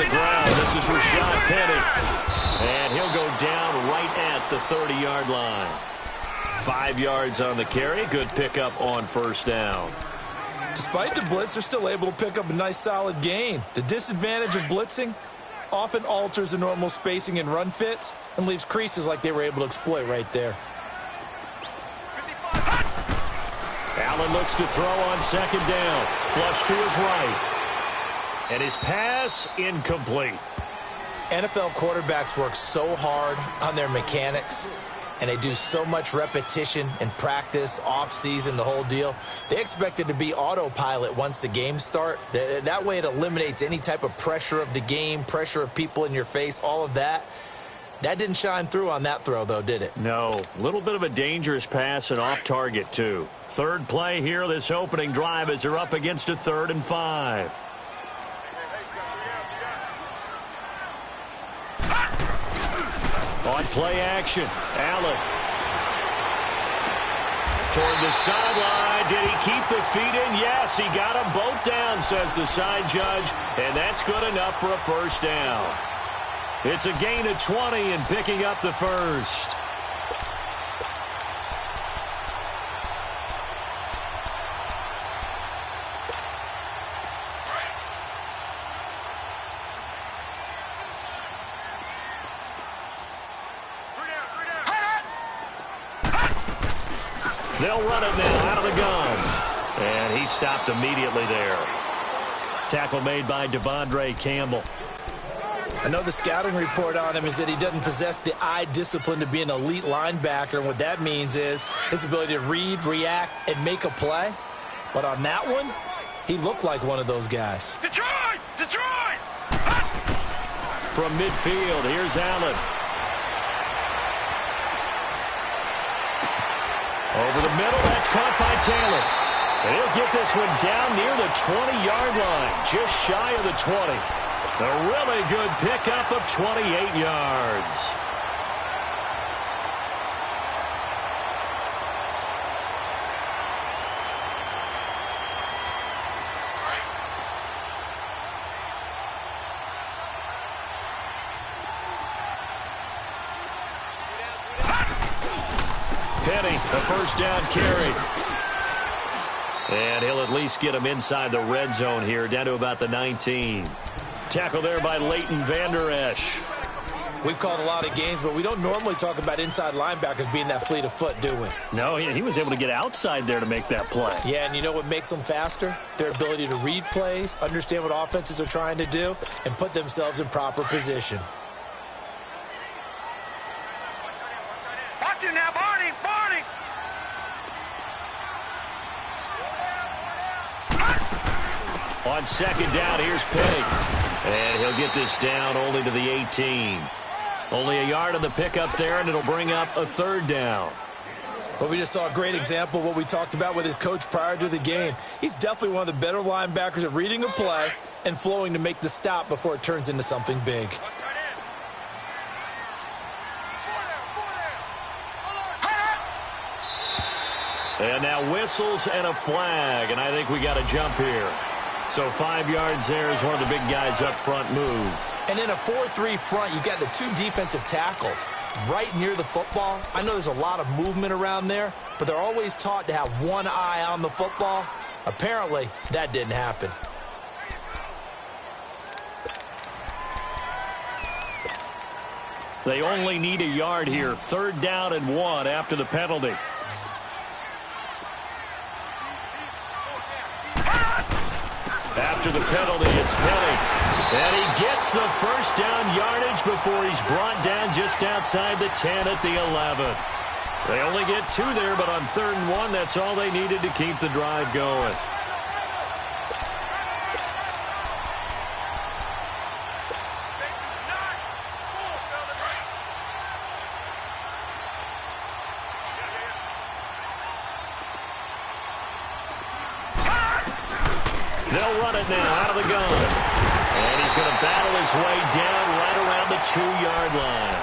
the ground. This is Rashad Penny. And he'll go down right at the 30-yard line. 5 yards on the carry. Good pickup on first down. Despite the blitz, they're still able to pick up a nice solid gain. The disadvantage of blitzing often alters the normal spacing and run fits and leaves creases like they were able to exploit right there. Allen looks to throw on second down. Flush to his right. And his pass incomplete. NFL quarterbacks work so hard on their mechanics, and they do so much repetition and practice, off-season, the whole deal. They expect it to be autopilot once the games start. That way it eliminates any type of pressure of the game, pressure of people in your face, all of that. That didn't shine through on that throw, though, did it? No. A little bit of a dangerous pass and off target, too. Third play here, this opening drive, as they're up against a 3rd and 5. On play action, Allen. Toward the sideline. Did he keep the feet in? Yes, he got them both down, says the side judge. And that's good enough for a first down. It's a gain of 20 and picking up the first. They'll run it now out of the gun. And he stopped immediately there. Tackle made by Devondre Campbell. I know the scouting report on him is that he doesn't possess the eye discipline to be an elite linebacker, and what that means is his ability to read, react, and make a play. But on that one, he looked like one of those guys. Detroit! Detroit! From midfield, here's Allen. Over the middle, that's caught by Taylor. And he'll get this one down near the 20-yard line, just shy of the 20. A really good pickup of 28 yards. Penny, the first down carry. And he'll at least get him inside the red zone here, down to about the 19. Tackle there by Leighton Vander Esch. We've called a lot of games, but we don't normally talk about inside linebackers being that fleet of foot, do we? No, he was able to get outside there to make that play. Yeah, and you know what makes them faster? Their ability to read plays, understand what offenses are trying to do, and put themselves in proper position. Watch it now, Barney! Barney! On second down, here's Penny. And he'll get this down only to the 18. Only a yard on the pickup there, and it'll bring up a 3rd down. Well, we just saw a great example of what we talked about with his coach prior to the game. He's definitely one of the better linebackers at reading a play and flowing to make the stop before it turns into something big. And now whistles and a flag, and I think we got a jump here. So 5 yards there as one of the big guys up front moved. And in a 4-3 front, you've got the 2 defensive tackles right near the football. I know there's a lot of movement around there, but they're always taught to have one eye on the football. Apparently, that didn't happen. They only need a yard here. 3rd down and 1 after the penalty. After the penalty, it's Penny. And he gets the first down yardage before he's brought down just outside the 10 at the 11. They only get 2 there, but on 3rd and 1, that's all they needed to keep the drive going. They'll run it now out of the gun. And he's going to battle his way down right around the 2-yard line.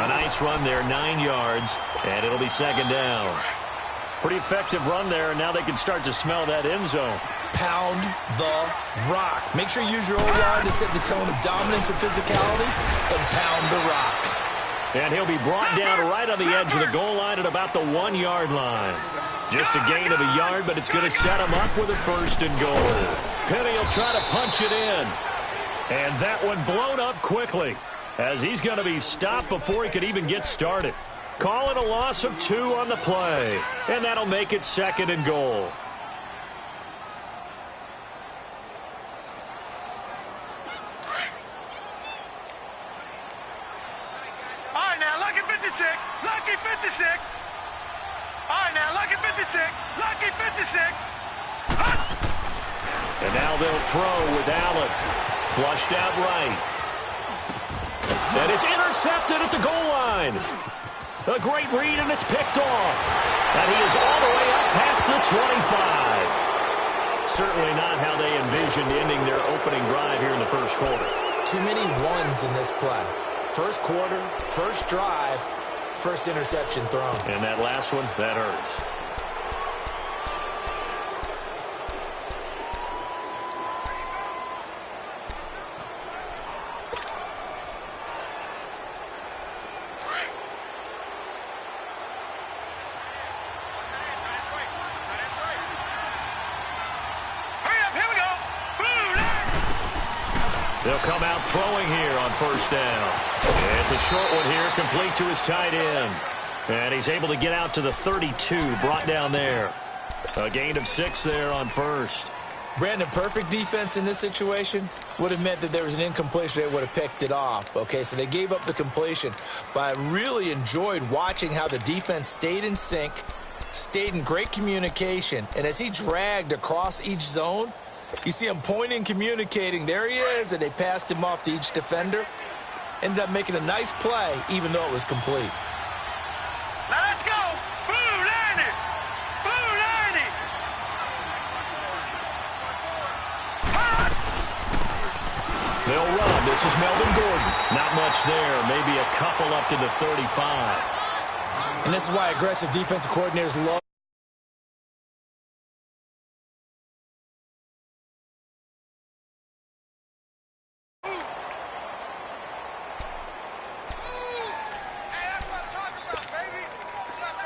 A nice run there, 9 yards, and it'll be 2nd down. Pretty effective run there, and now they can start to smell that end zone. Pound the rock. Make sure you use your O-line to set the tone of dominance and physicality, and pound the rock. And he'll be brought down right on the edge of the goal line at about the 1-yard line. Just a gain of a yard, but it's going to set him up with a 1st and goal. Penny will try to punch it in. And that one blown up quickly, as he's going to be stopped before he could even get started. Call it a loss of 2 on the play, and that'll make it 2nd and goal. All right, now, lucky 56. Lucky 56. All right, now, lucky 56. Lucky 56. And now they'll throw with Allen. Flushed out right. And it's intercepted at the goal line. A great read, and it's picked off. And he is all the way up past the 25. Certainly not how they envisioned ending their opening drive here in the 1st quarter. Too many ones in this play. 1st quarter, 1st drive, 1st interception thrown. And that last one, that hurts. They'll come out throwing here on 1st down. It's a short one here, complete to his tight end. And he's able to get out to the 32, brought down there. A gain of 6 there on 1st. Brandon, perfect defense in this situation would have meant that there was an incompletion. They would have picked it off. Okay, so they gave up the completion. But I really enjoyed watching how the defense stayed in sync, stayed in great communication. And as he dragged across each zone, you see him pointing, communicating. There he is, and they passed him off to each defender. Ended up making a nice play, even though it was complete. Now let's go. Blue 90. Blue 90. They'll run. This is Melvin Gordon. Not much there. Maybe a couple up to the 35. And this is why aggressive defensive coordinators love.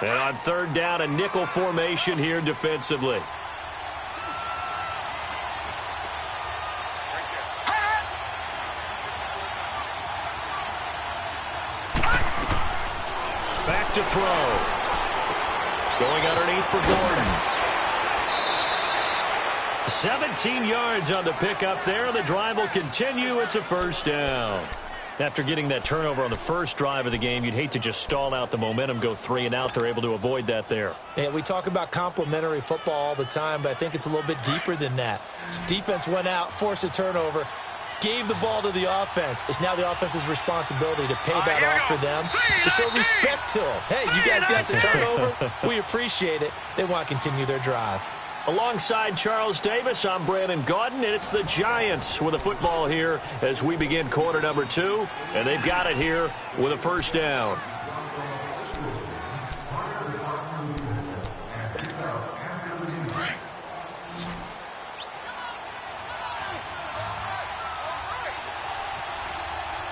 And on 3rd down, a nickel formation here defensively. Back to throw. Going underneath for Gordon. 17 yards on the pickup there. The drive will continue. It's a 1st down. After getting that turnover on the 1st drive of the game, you'd hate to just stall out the momentum, go 3 and out. They're able to avoid that there. Yeah, we talk about complementary football all the time, but I think it's a little bit deeper than that. Defense went out, forced a turnover, gave the ball to the offense. It's now the offense's responsibility to pay that off for them, to show respect to them. Hey, you guys got the turnover. We appreciate it. They want to continue their drive. Alongside Charles Davis, I'm Brandon Gaudin, and it's the Giants with a football here as we begin quarter number 2, and they've got it here with a 1st down.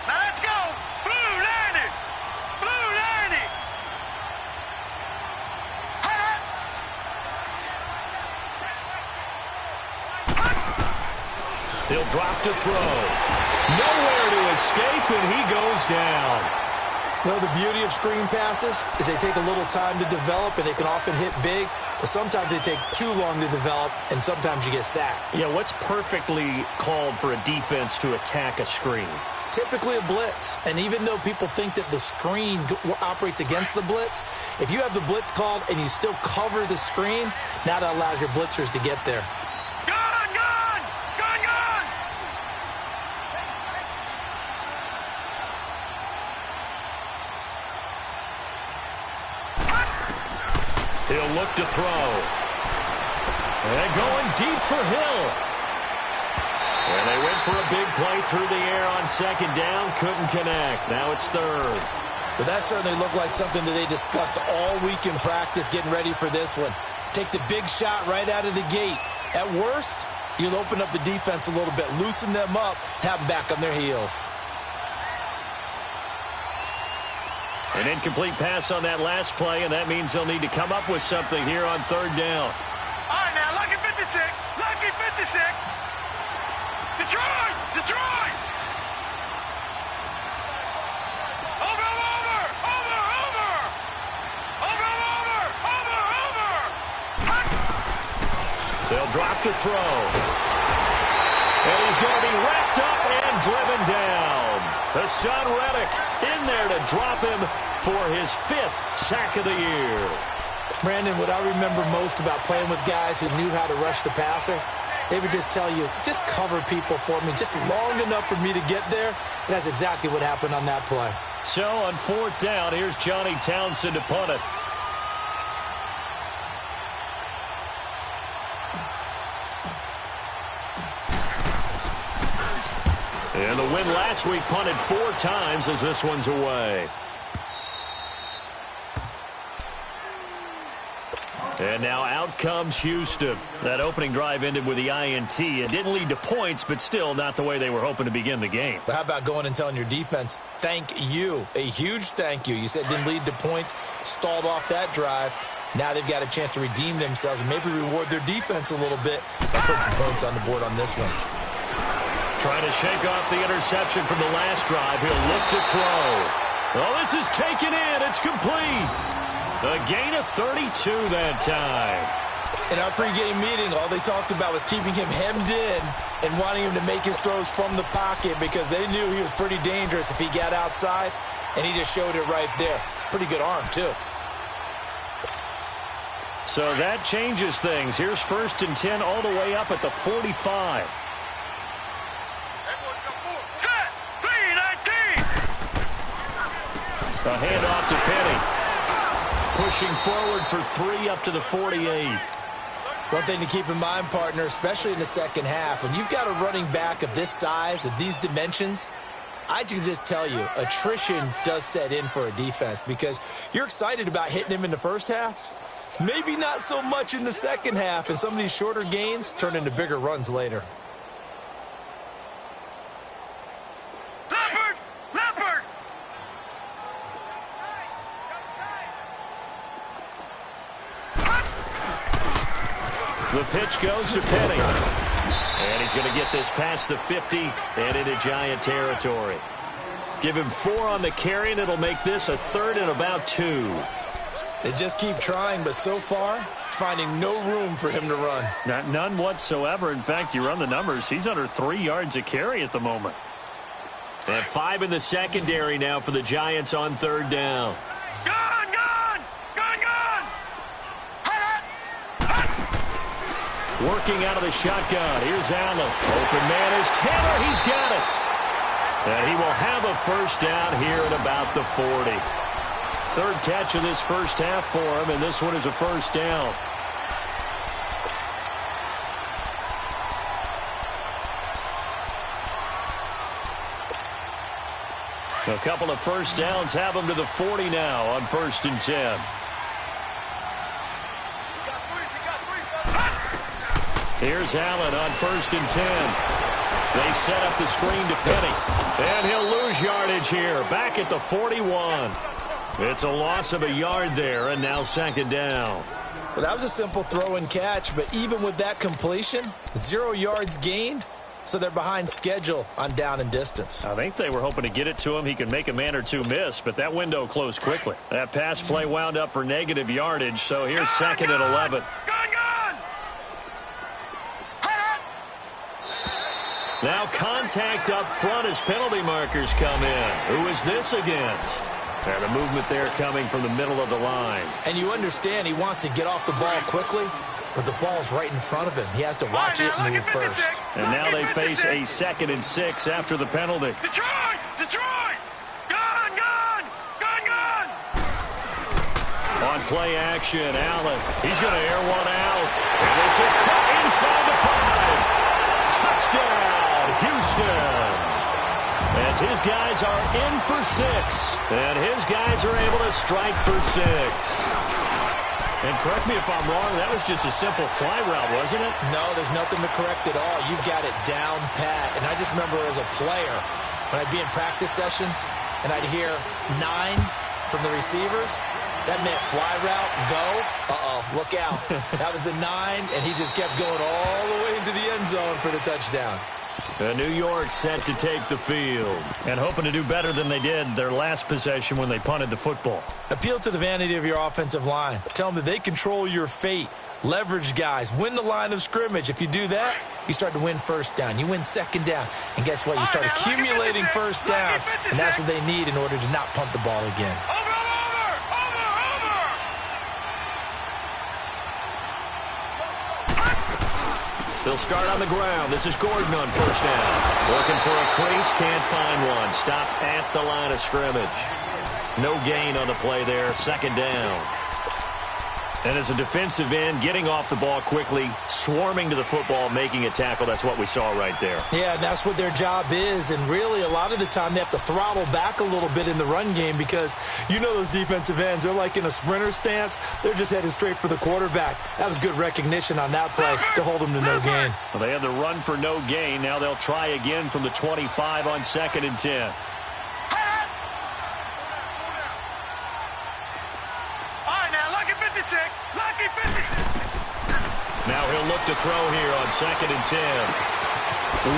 Now let's go. Blue 90. Blue 90. He'll drop to throw. Nowhere to escape, and he goes down. Well, the beauty of screen passes is they take a little time to develop, and they can often hit big, but sometimes they take too long to develop, and sometimes you get sacked. Yeah, what's perfectly called for a defense to attack a screen? Typically a blitz, and even though people think that the screen operates against the blitz, if you have the blitz called and you still cover the screen, now that allows your blitzers to get there. He'll look to throw. And going deep for Hill. And they went for a big play through the air on 2nd down. Couldn't connect. Now it's 3rd. But that certainly looked like something that they discussed all week in practice getting ready for this one. Take the big shot right out of the gate. At worst, you'll open up the defense a little bit, loosen them up, have them back on their heels. An incomplete pass on that last play, and that means they'll need to come up with something here on third down. All right, now, lucky 56. Lucky 56. Detroit! Detroit! Over, over! Over, over! Over, over! Over, over! Hut! They'll drop to throw. And he's going to be wrapped up and driven down. Hassan Reddick in there to drop him for his 5th sack of the year. Brandon, what I remember most about playing with guys who knew how to rush the passer, they would just tell you, just cover people for me, just long enough for me to get there. And that's exactly what happened on that play. So on 4th down, here's Johnny Townsend to punt it. And the win last week punted 4 times as this one's away. And now out comes Houston. That opening drive ended with the INT. It didn't lead to points, but still not the way they were hoping to begin the game. But how about going and telling your defense, thank you, a huge thank you. You said it didn't lead to points, stalled off that drive. Now they've got a chance to redeem themselves and maybe reward their defense a little bit and put some points on the board on this one. Trying to shake off the interception from the last drive. He'll look to throw. Oh, this is taken in. It's complete. A gain of 32 that time. In our pregame meeting, all they talked about was keeping him hemmed in and wanting him to make his throws from the pocket because they knew he was pretty dangerous if he got outside, and he just showed it right there. Pretty good arm, too. So that changes things. Here's 1st and 10 all the way up at the 45. Set! 3-19! A handoff to Penny. Pushing forward for 3 up to the 48. One thing to keep in mind, partner, especially in the second half, when you've got a running back of this size, of these dimensions, I can just tell you, attrition does set in for a defense because you're excited about hitting him in the first half. Maybe not so much in the second half, and some of these shorter gains turn into bigger runs later. Leopard! Leopard! The pitch goes to Penny. And he's going to get this past the 50 and into Giant territory. Give him 4 on the carry, and it'll make this a 3rd and about 2. They just keep trying, but so far, finding no room for him to run. None whatsoever. In fact, you run the numbers. He's under 3 yards a carry at the moment. And 5 in the secondary now for the Giants on 3rd down. Gun! Gun! Gun! Gun! Hut! Hut! Working out of the shotgun. Here's Allen. Open man is Taylor. He's got it. And he will have a 1st down here at about the 40. 3rd catch of this first half for him, and this one is a 1st down. A couple of 1st downs have him to the 40 now on 1st and 10. Here's Allen on 1st and 10. They set up the screen to Penny. And he'll lose yardage here, back at the 41. It's a loss of a yard there, and now 2nd down. Well, that was a simple throw and catch, but even with that completion, 0 yards gained, so they're behind schedule on down and distance. I think they were hoping to get it to him. He could make a man or two miss, but that window closed quickly. That pass play wound up for negative yardage, so here's 2nd and 11. Gun! Gun! Hut! Now contact up front as penalty markers come in. Who is this against? And a movement there coming from the middle of the line. And you understand he wants to get off the ball quickly, but the ball's right in front of him. He has to watch it move first. And now they face a 2nd and 6 after the penalty. Detroit! Detroit! Gun! Gun! Gun! Gun! On play action, Allen. He's going to air one out. And this is caught inside the 5. Touchdown, Houston. As his guys are in for 6. And his guys are able to strike for 6. And correct me if I'm wrong, that was just a simple fly route, wasn't it? No, there's nothing to correct at all. You've got it down pat. And I just remember as a player, when I'd be in practice sessions and I'd hear 9 from the receivers, that meant fly route, go, look out. That was the 9, and he just kept going all the way into the end zone for the touchdown. New York set to take the field and hoping to do better than they did their last possession when they punted the football. Appeal to the vanity of your offensive line. Tell them that they control your fate. Leverage guys. Win the line of scrimmage. If you do that, you start to win first down. You win second down. And guess what? You start accumulating first downs, and that's what they need in order to not punt the ball again. They'll start on the ground. This is Gordon on first down. Looking for a crease, can't find one. Stopped at the line of scrimmage. No gain on the play there, second down. And as a defensive end, getting off the ball quickly, swarming to the football, making a tackle, that's what we saw right there. Yeah, and that's what their job is. And really, a lot of the time, they have to throttle back a little bit in the run game because you know those defensive ends, they're like in a sprinter stance. They're just headed straight for the quarterback. That was good recognition on that play to hold them to no gain. Well, they had the run for no gain. Now they'll try again from the 25 on 2nd and 10. Now he'll look to throw here on 2nd and 10.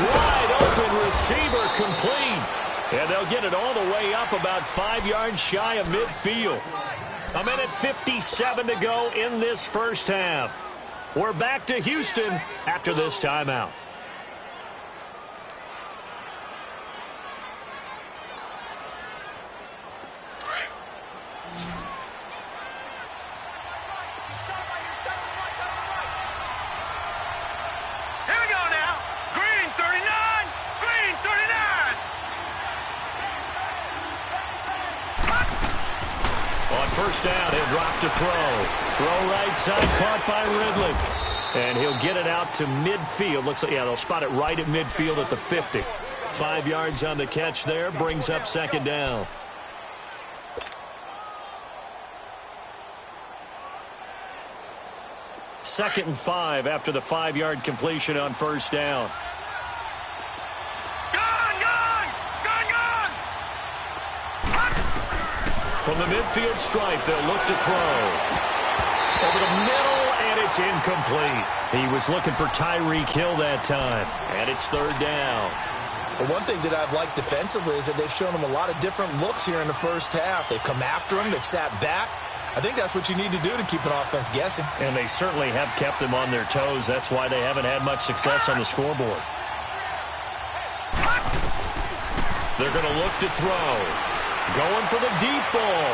Wide open receiver complete. And they'll get it all the way up about 5 yards shy of midfield. 1:57 to go in this first half. We're back to Houston after this timeout. First down, he'll drop to throw. Throw right side, caught by Ridley. And he'll get it out to midfield. Looks like, yeah, they'll spot it right at midfield at the 50. 5 yards on the catch there, brings up second down. Second and 5 after the 5-yard completion on first down. From the midfield stripe, they'll look to throw. Over the middle, and it's incomplete. He was looking for Tyreek Hill that time, and it's third down. Well, one thing that I've liked defensively is that they've shown him a lot of different looks here in the first half. They've come after him. They've sat back. I think that's what you need to do to keep an offense guessing. And they certainly have kept them on their toes. That's why they haven't had much success on the scoreboard. They're going to look to throw. Going for the deep ball.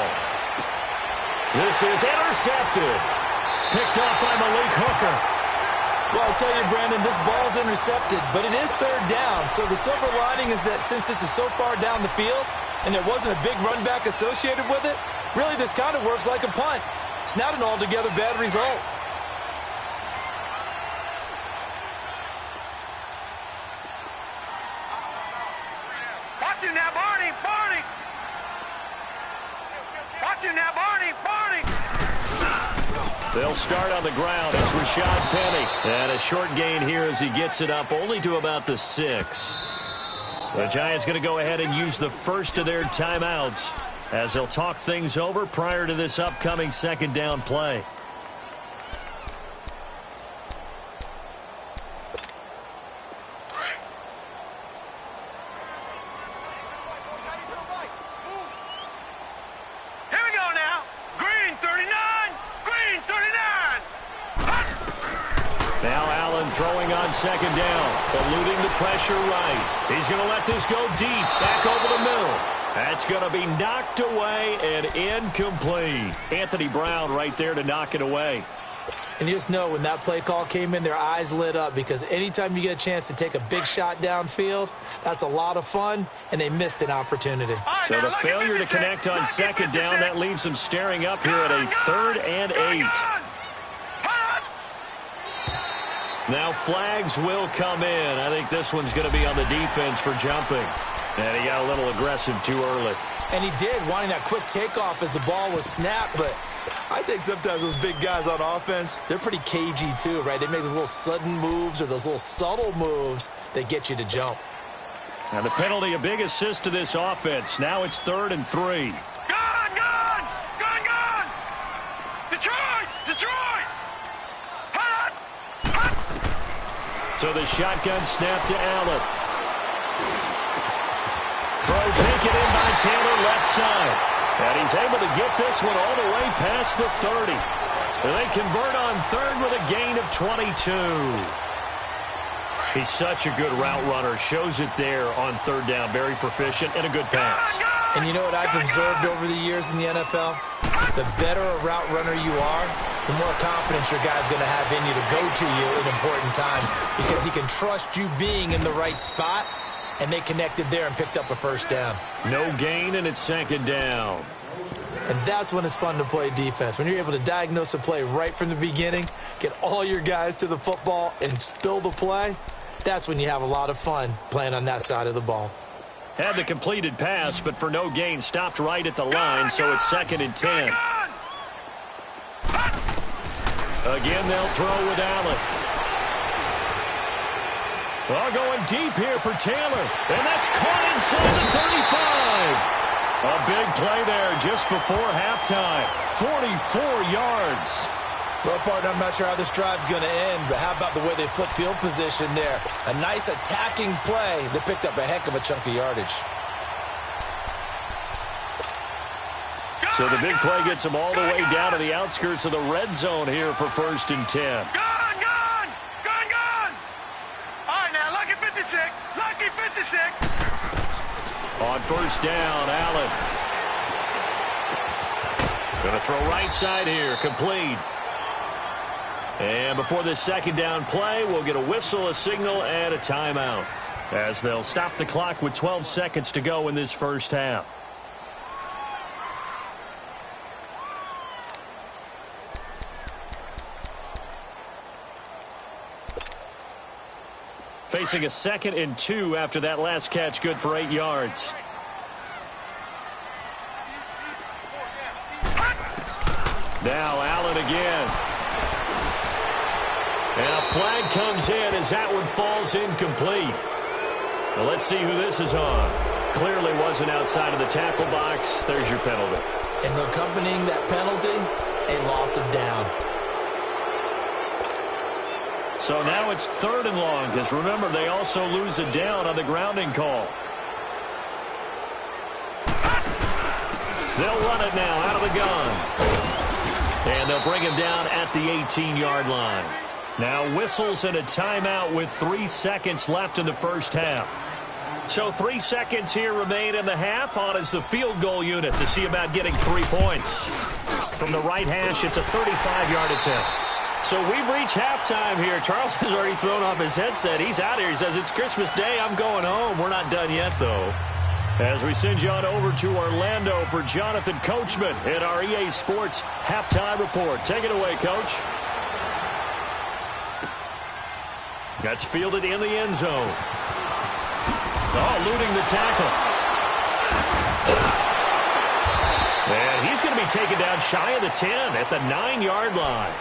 This is intercepted. Picked off by Malik Hooker. Well, I tell you, Brandon, this ball's intercepted, but it is third down. So the silver lining is that since this is so far down the field and there wasn't a big run back associated with it, really this kind of works like a punt. It's not an altogether bad result. Watch him now, Barney. Watch him now, Barney. They'll start on the ground. It's Rashad Penny. And a short gain here as he gets it up only to about the 6. The Giants going to go ahead and use the first of their timeouts as they'll talk things over prior to this upcoming second down play. Throwing on second down, eluding the pressure right. He's going to let this go deep, back over the middle. That's going to be knocked away and incomplete. Anthony Brown right there to knock it away. And you just know when that play call came in, their eyes lit up because anytime you get a chance to take a big shot downfield, that's a lot of fun, and they missed an opportunity. So the failure to connect on second down, that leaves them staring up here at a 3rd and 8. Now flags will come in. I think this one's going to be on the defense for jumping. And he got a little aggressive too early. And he did, wanting that quick takeoff as the ball was snapped, but I think sometimes those big guys on offense, they're pretty cagey too, right? They make those little sudden moves or those little subtle moves that get you to jump. And the penalty, a big assist to this offense. Now it's 3rd and 3. Gone! Detroit! Hot! So the shotgun snap to Allen. Throw taken in by Taylor left side. And he's able to get this one all the way past the 30. And they convert on 3rd with a gain of 22. He's such a good route runner. Shows it there on 3rd down. Very proficient and a good pass. And you know what I've observed over the years in the NFL? The better a route runner you are, the more confidence your guy's going to have in you to go to you in important times because he can trust you being in the right spot, and they connected there and picked up a 1st down. No gain, and it's 2nd down. And that's when it's fun to play defense. When you're able to diagnose a play right from the beginning, get all your guys to the football, and spill the play, that's when you have a lot of fun playing on that side of the ball. Had the completed pass, but for no gain, stopped right at the line, so it's 2nd and 10. Again, they'll throw with Allen. Well, going deep here for Taylor, and that's caught inside the 35. A big play there just before halftime. 44 yards. Well, partner, I'm not sure how this drive's going to end, but how about the way they flipped field position there? A nice attacking play that picked up a heck of a chunk of yardage. So the big play gets them all the way down to the outskirts of the red zone here for 1st and 10. Gone! All right, now, lucky 56. On 1st down, Allen. Going to throw right side here, complete. And before this 2nd down play, we'll get a whistle, a signal, and a timeout, as they'll stop the clock with 12 seconds to go in this 1st half. Facing a 2nd and 2 after that last catch, good for 8 yards. Now Allen again. And a flag comes in as that one falls incomplete. Well, let's see who this is on. Clearly wasn't outside of the tackle box. There's your penalty. And accompanying that penalty, a loss of down. So now it's 3rd and long, because remember, they also lose a down on the grounding call. They'll run it now out of the gun. And they'll bring him down at the 18-yard line. Now whistles and a timeout with 3 seconds left in the 1st half. So 3 seconds here remain in the half. On is the field goal unit to see about getting 3 points. From the right hash, it's a 35-yard attempt. So we've reached halftime here. Charles has already thrown off his headset. He's out here. He says, it's Christmas Day. I'm going home. We're not done yet, though. As we send you on over to Orlando for Jonathan Coachman in our EA Sports Halftime Report. Take it away, Coach. That's fielded in the end zone. Oh, eluding the tackle. And he's going to be taken down shy of the 10 at the 9-yard line.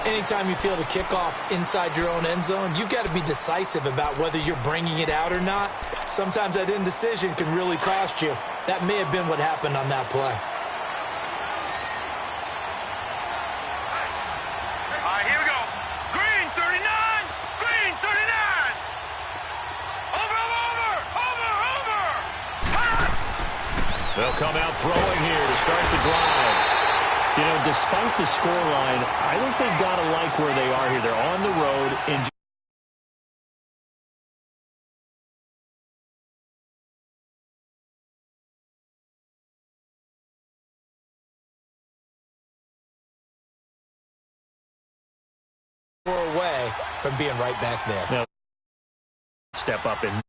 Anytime you field a kickoff inside your own end zone, you've got to be decisive about whether you're bringing it out or not. Sometimes that indecision can really cost you. That may have been what happened on that play. All right, here we go. Green 39. Over. They'll come out throwing here to start the drive. You know, despite the scoreline, I think they've got to like where they are here. They're on the road in away from being right back there. now, step up and